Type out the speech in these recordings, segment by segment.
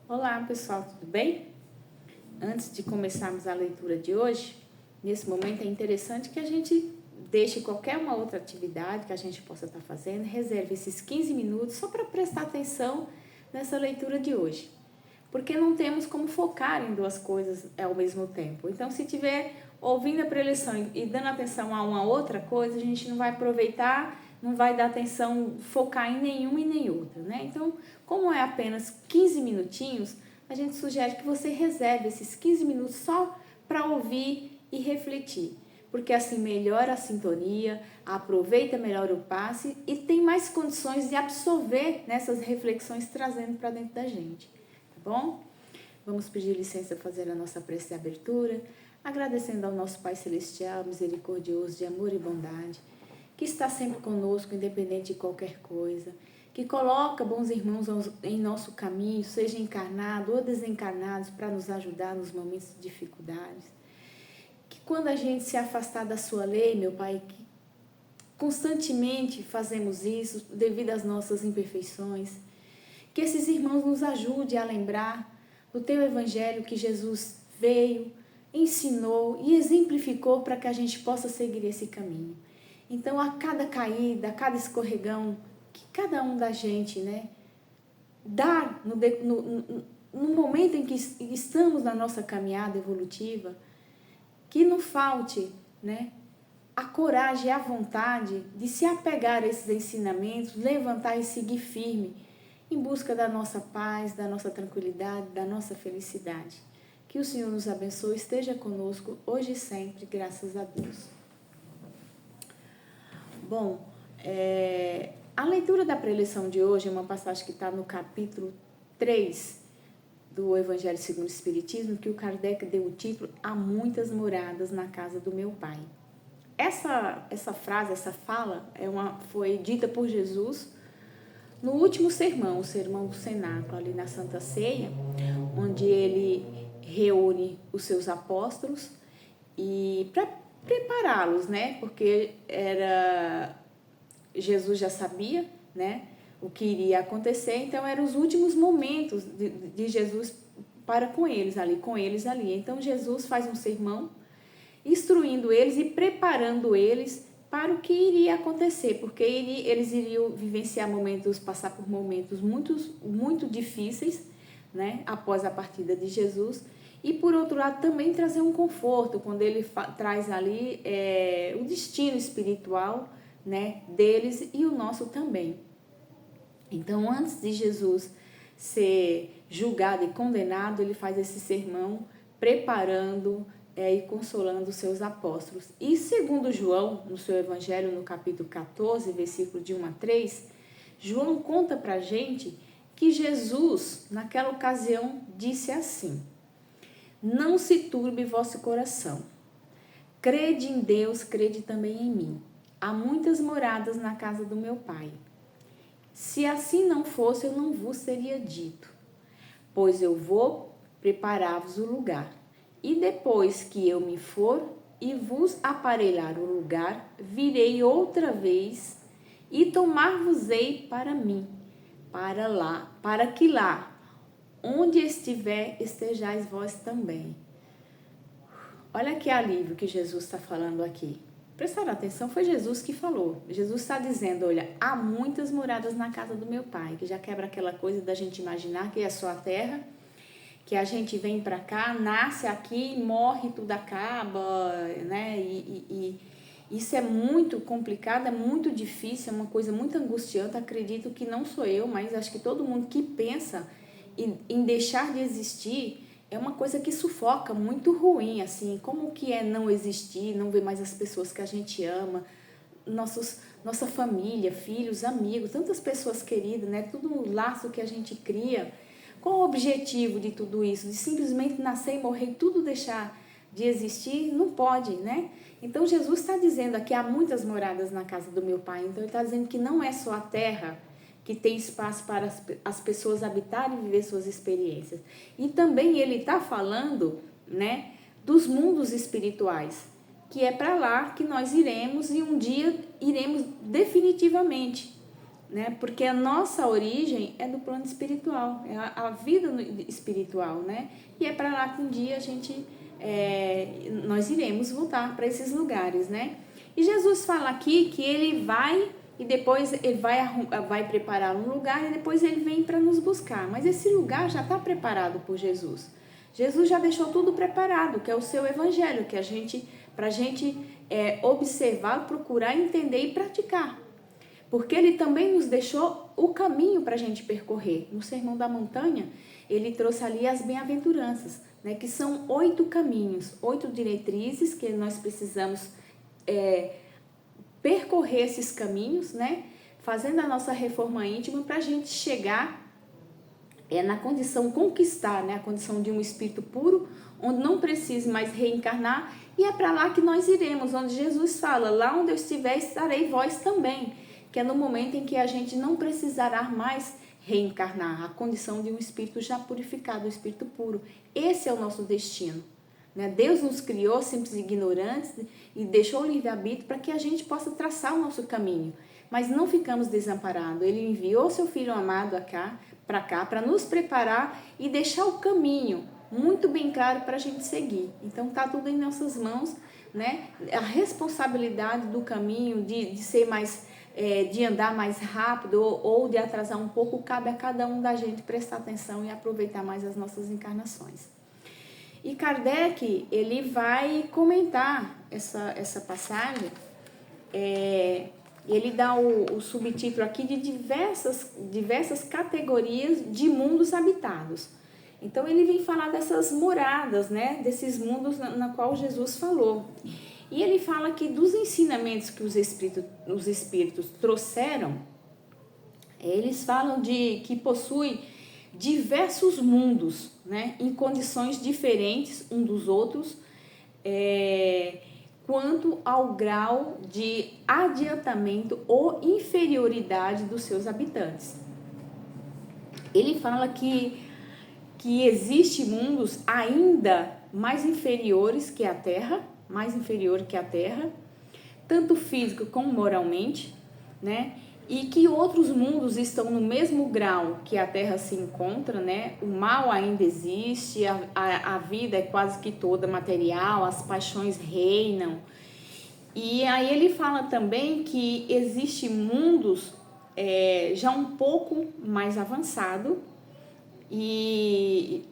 Olá pessoal, tudo bem? Antes de começarmos a leitura de hoje, nesse momento é interessante que a gente deixe qualquer uma outra atividade que a gente possa estar fazendo, reserve esses 15 minutos só para prestar atenção nessa leitura de hoje. Porque não temos como focar em duas coisas ao mesmo tempo. Então, se estiver ouvindo a preleção e dando atenção a uma outra coisa, a gente não vai aproveitar, não vai dar atenção, focar em nenhuma e nem outra, né? Então, como é apenas 15 minutinhos, a gente sugere que você reserve esses 15 minutos só para ouvir e refletir. Porque assim melhora a sintonia, aproveita melhor o passe e tem mais condições de absorver nessas reflexões trazendo para dentro da gente. Tá bom? Vamos pedir licença para fazer a nossa prece de abertura, agradecendo ao nosso Pai Celestial, misericordioso, de amor e bondade, que está sempre conosco, independente de qualquer coisa, que coloca bons irmãos em nosso caminho, seja encarnados ou desencarnados, para nos ajudar nos momentos de dificuldades. Que quando a gente se afastar da sua lei, meu Pai, que constantemente fazemos isso devido às nossas imperfeições, que esses irmãos nos ajudem a lembrar do teu evangelho que Jesus veio, ensinou e exemplificou para que a gente possa seguir esse caminho. Então, a cada caída, a cada escorregão, que cada um da gente, dá no momento em que estamos na nossa caminhada evolutiva, que não falte, a coragem e a vontade de se apegar a esses ensinamentos, levantar e seguir firme, em busca da nossa paz, da nossa tranquilidade, da nossa felicidade. Que o Senhor nos abençoe, esteja conosco hoje e sempre, graças a Deus. Bom, a leitura da preleção de hoje é uma passagem que está no capítulo 3 do Evangelho segundo o Espiritismo, que o Kardec deu o título Há muitas moradas na casa do meu Pai. Essa frase, essa fala, foi dita por Jesus no último sermão, o sermão do Cenáculo, ali na Santa Ceia, onde ele reúne os seus apóstolos e para prepará-los, porque Jesus já sabia, o que iria acontecer, então eram os últimos momentos de Jesus com eles ali. Então Jesus faz um sermão instruindo eles e preparando eles para o que iria acontecer, porque eles iriam vivenciar passar por momentos muito difíceis, após a partida de Jesus. E, por outro lado, também trazer um conforto, quando ele traz ali o destino espiritual, deles e o nosso também. Então, antes de Jesus ser julgado e condenado, ele faz esse sermão preparando e consolando os seus apóstolos. E segundo João, no seu Evangelho, no capítulo 14, versículo de 1 a 3, João conta para a gente que Jesus, naquela ocasião, disse assim: Não se turbe vosso coração. Crede em Deus, crede também em mim. Há muitas moradas na casa do meu Pai. Se assim não fosse, eu não vos teria dito, pois eu vou preparar-vos o lugar. E depois que eu me for e vos aparelhar o lugar, virei outra vez e tomar-vos-ei para mim, para que lá, onde estiver, estejais vós também. Olha que alívio que Jesus está falando aqui. Prestaram atenção, foi Jesus que falou. Jesus está dizendo, olha, há muitas moradas na casa do meu Pai, que já quebra aquela coisa da gente imaginar que é só a terra, que a gente vem para cá, nasce aqui, morre, tudo acaba, E isso é muito complicado, é muito difícil, é uma coisa muito angustiante. Acredito que não sou eu, mas acho que todo mundo que pensa em deixar de existir é uma coisa que sufoca, muito ruim, assim. Como que é não existir, não ver mais as pessoas que a gente ama, nossa família, filhos, amigos, tantas pessoas queridas, tudo um laço que a gente cria. Qual o objetivo de tudo isso? De simplesmente nascer e morrer e tudo deixar de existir? Não pode, Então, Jesus está dizendo aqui, há muitas moradas na casa do meu Pai. Então, ele está dizendo que não é só a terra que tem espaço para as pessoas habitarem e viver suas experiências. E também ele está falando, dos mundos espirituais, que é para lá que nós iremos e um dia iremos definitivamente. né? Porque a nossa origem é do plano espiritual, é a vida espiritual, né? E é para lá que um dia nós iremos voltar para esses lugares, né? E Jesus fala aqui que ele vai e depois ele vai preparar um lugar e depois ele vem para nos buscar. Mas esse lugar já está preparado por Jesus. Jesus já deixou tudo preparado, que é o seu evangelho, que para a gente observar, procurar, entender e praticar. Porque ele também nos deixou o caminho para a gente percorrer. No Sermão da Montanha, ele trouxe ali as bem-aventuranças, né, que são 8 caminhos, 8 diretrizes que nós precisamos percorrer esses caminhos, né, fazendo a nossa reforma íntima para a gente chegar na condição, conquistar, né, a condição de um espírito puro, onde não precise mais reencarnar, e é para lá que nós iremos, onde Jesus fala, lá onde eu estiver estarei vós também, que é no momento em que a gente não precisará mais reencarnar, a condição de um espírito já purificado, um espírito puro. Esse é o nosso destino. Deus nos criou simples e ignorantes e deixou o livre-arbítrio para que a gente possa traçar o nosso caminho. Mas não ficamos desamparados. Ele enviou seu Filho amado para cá, para nos preparar e deixar o caminho muito bem claro para a gente seguir. Então está tudo em nossas mãos, né? A responsabilidade do caminho, de ser mais, de andar mais rápido ou de atrasar um pouco, cabe a cada um da gente prestar atenção e aproveitar mais as nossas encarnações. E Kardec, ele vai comentar essa passagem, ele dá o subtítulo aqui de diversas categorias de mundos habitados. Então, ele vem falar dessas moradas, né, desses mundos na qual Jesus falou. E ele fala aqui dos ensinamentos que os espíritos trouxeram, eles falam que possui diversos mundos, né, em condições diferentes um dos outros, quanto ao grau de adiantamento ou inferioridade dos seus habitantes. Ele fala que existem mundos ainda mais inferiores que a Terra, tanto físico como moralmente, né? E que outros mundos estão no mesmo grau que a Terra se encontra, né? O mal ainda existe, a vida é quase que toda material, as paixões reinam. E aí ele fala também que existem mundos já um pouco mais avançados, e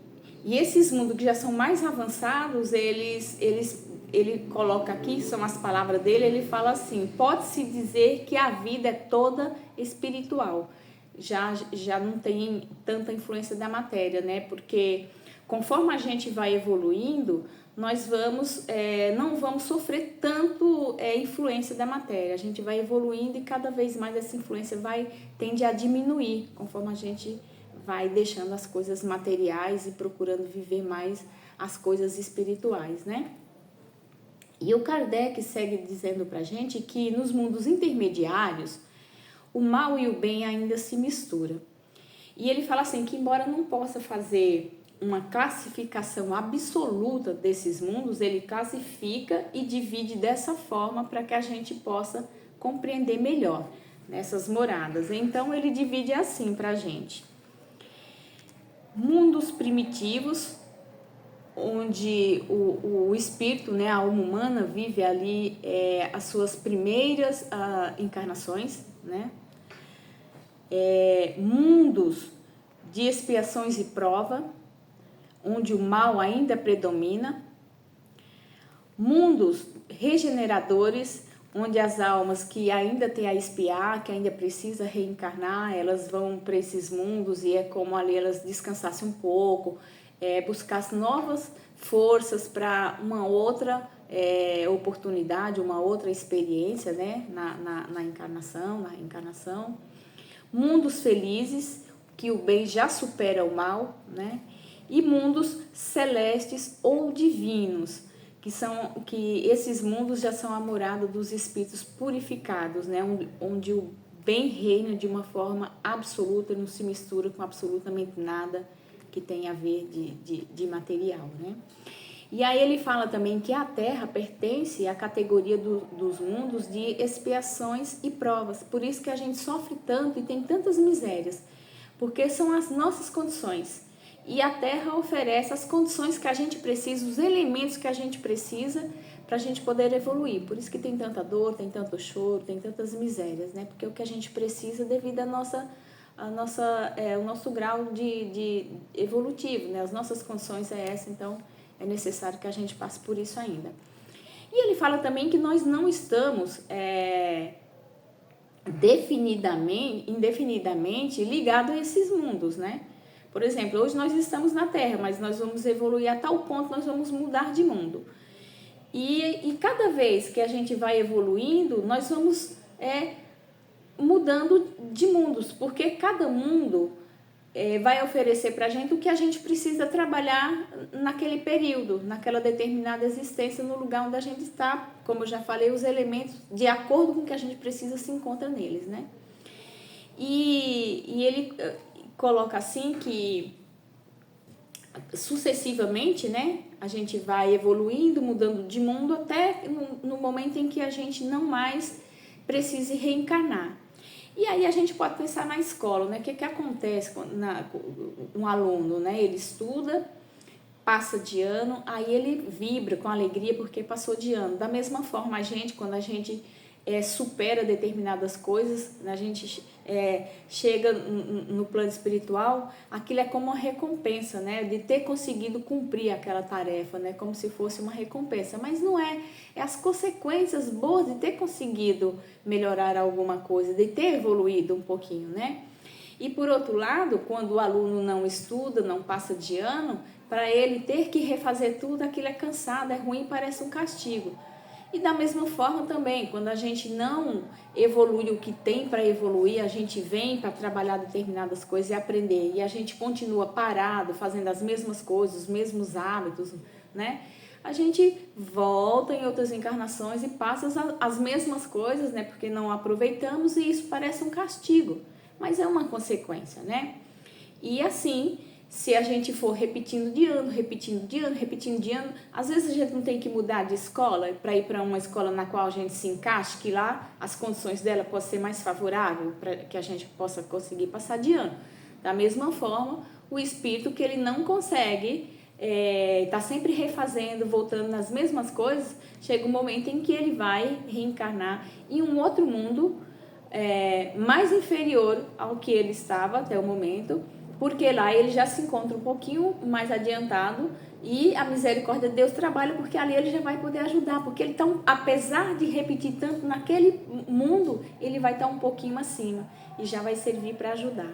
esses mundos que já são mais avançados, ele coloca aqui, são as palavras dele, ele fala assim, pode-se dizer que a vida é toda espiritual, já não tem tanta influência da matéria, né? Porque conforme a gente vai evoluindo, nós não vamos sofrer tanto influência da matéria, a gente vai evoluindo e cada vez mais essa influência tende a diminuir, conforme a gente vai deixando as coisas materiais e procurando viver mais as coisas espirituais, né? E o Kardec segue dizendo pra gente que nos mundos intermediários, o mal e o bem ainda se misturam. E ele fala assim, que embora não possa fazer uma classificação absoluta desses mundos, ele classifica e divide dessa forma para que a gente possa compreender melhor nessas moradas. Então, ele divide assim pra gente. Mundos primitivos, onde o espírito, né, a alma humana, vive ali as suas primeiras encarnações, né? Mundos de expiações e prova, onde o mal ainda predomina. Mundos regeneradores, onde as almas que ainda têm a expiar, que ainda precisa reencarnar, elas vão para esses mundos e é como ali elas descansassem um pouco, buscassem novas forças para uma outra oportunidade, uma outra experiência, né, na encarnação. Mundos felizes, que o bem já supera o mal, né? E mundos celestes ou divinos, que esses mundos já são a morada dos espíritos purificados, né? Onde o bem reina de uma forma absoluta, não se mistura com absolutamente nada que tenha a ver de material, né? E aí ele fala também que a Terra pertence à categoria dos mundos de expiações e provas. Por isso que a gente sofre tanto e tem tantas misérias, porque são as nossas condições. E a Terra oferece as condições que a gente precisa, os elementos que a gente precisa para a gente poder evoluir. Por isso que tem tanta dor, tem tanto choro, tem tantas misérias, né? Porque é o que a gente precisa devido o nosso grau de evolutivo, né? As nossas condições é essa, então é necessário que a gente passe por isso ainda. E ele fala também que nós não estamos indefinidamente ligados a esses mundos, né? Por exemplo, hoje nós estamos na Terra, mas nós vamos evoluir a tal ponto, nós vamos mudar de mundo. E cada vez que a gente vai evoluindo, nós vamos mudando de mundos, porque cada mundo vai oferecer para a gente o que a gente precisa trabalhar naquele período, naquela determinada existência, no lugar onde a gente está. Como eu já falei, os elementos, de acordo com o que a gente precisa, se encontram neles, né? E ele coloca assim que sucessivamente, né, a gente vai evoluindo, mudando de mundo até no momento em que a gente não mais precise reencarnar. E aí a gente pode pensar na escola, né? O que acontece com um aluno, né? Ele estuda, passa de ano, aí ele vibra com alegria porque passou de ano. Da mesma forma, quando a gente supera determinadas coisas, a gente chega no plano espiritual, aquilo é como uma recompensa, né? De ter conseguido cumprir aquela tarefa, né? Como se fosse uma recompensa, mas não é. É as consequências boas de ter conseguido melhorar alguma coisa, de ter evoluído um pouquinho, né? E por outro lado, quando o aluno não estuda, não passa de ano, para ele ter que refazer tudo, aquilo é cansado, é ruim, parece um castigo. E da mesma forma também, quando a gente não evolui o que tem para evoluir, a gente vem para trabalhar determinadas coisas e aprender, e a gente continua parado, fazendo as mesmas coisas, os mesmos hábitos, né? A gente volta em outras encarnações e passa as mesmas coisas, né? Porque não aproveitamos e isso parece um castigo, mas é uma consequência, né? E assim, se a gente for repetindo de ano, às vezes a gente não tem que mudar de escola para ir para uma escola na qual a gente se encaixe, que lá as condições dela possam ser mais favoráveis para que a gente possa conseguir passar de ano. Da mesma forma, o espírito que ele não consegue, está sempre refazendo, voltando nas mesmas coisas, chega um momento em que ele vai reencarnar em um outro mundo mais inferior ao que ele estava até o momento, porque lá ele já se encontra um pouquinho mais adiantado e a misericórdia de Deus trabalha, porque ali ele já vai poder ajudar, porque ele tá, apesar de repetir tanto naquele mundo, ele vai estar um pouquinho acima e já vai servir para ajudar.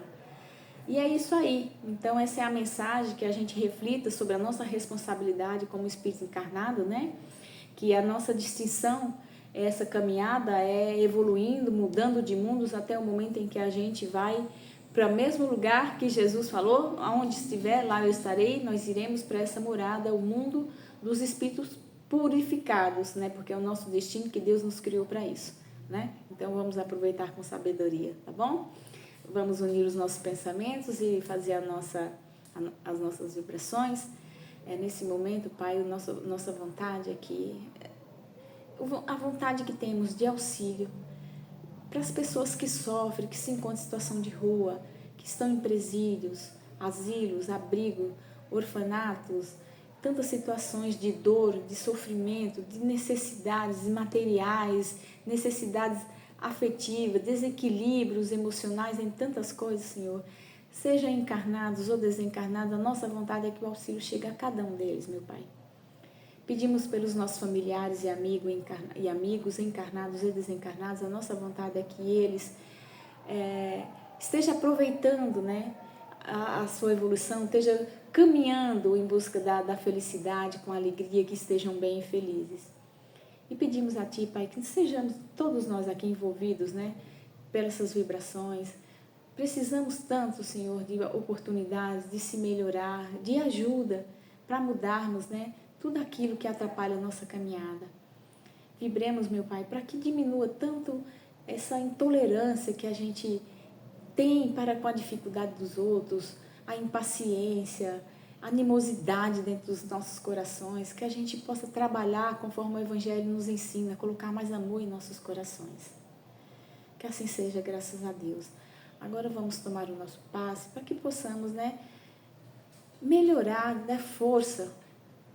E é isso aí. Então essa é a mensagem, que a gente reflita sobre a nossa responsabilidade como espírito encarnado, né? Que a nossa distinção, essa caminhada é evoluindo, mudando de mundos até o momento em que a gente vai para o mesmo lugar que Jesus falou, aonde estiver, lá eu estarei, nós iremos para essa morada, o mundo dos espíritos purificados, né? Porque é o nosso destino, que Deus nos criou para isso, né? Então vamos aproveitar com sabedoria, tá bom? Vamos unir os nossos pensamentos e fazer as nossas vibrações. Nesse momento, Pai, nossa vontade aqui, a vontade que temos de auxílio para as pessoas que sofrem, que se encontram em situação de rua, que estão em presídios, asilos, abrigo, orfanatos, tantas situações de dor, de sofrimento, de necessidades materiais, necessidades afetivas, desequilíbrios emocionais, em tantas coisas, Senhor. Seja encarnados ou desencarnados, a nossa vontade é que o auxílio chegue a cada um deles, meu Pai. Pedimos pelos nossos familiares e amigos encarnados e desencarnados, a nossa vontade é que eles estejam aproveitando, né, a sua evolução, estejam caminhando em busca da felicidade, com alegria, que estejam bem e felizes. E pedimos a Ti, Pai, que sejamos todos nós aqui envolvidos, né, pelas essas vibrações. Precisamos tanto, Senhor, de oportunidades, de se melhorar, de ajuda para mudarmos, né, tudo aquilo que atrapalha a nossa caminhada. Vibremos, meu Pai, para que diminua tanto essa intolerância que a gente tem para com a dificuldade dos outros, a impaciência, animosidade dentro dos nossos corações, que a gente possa trabalhar conforme o Evangelho nos ensina, colocar mais amor em nossos corações. Que assim seja, graças a Deus. Agora vamos tomar o nosso passe para que possamos, melhorar, dar força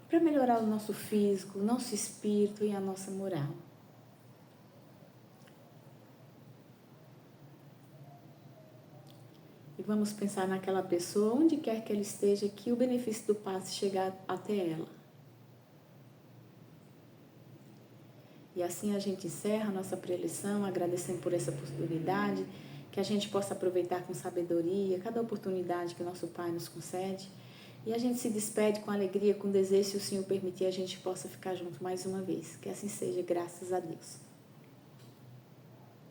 para melhorar o nosso físico, o nosso espírito e a nossa moral. E vamos pensar naquela pessoa, onde quer que ela esteja, que o benefício do passe chegar até ela. E assim a gente encerra a nossa preleção, agradecendo por essa oportunidade, que a gente possa aproveitar com sabedoria cada oportunidade que o nosso Pai nos concede. E a gente se despede com alegria, com desejo, se o Senhor permitir, a gente possa ficar junto mais uma vez. Que assim seja, graças a Deus.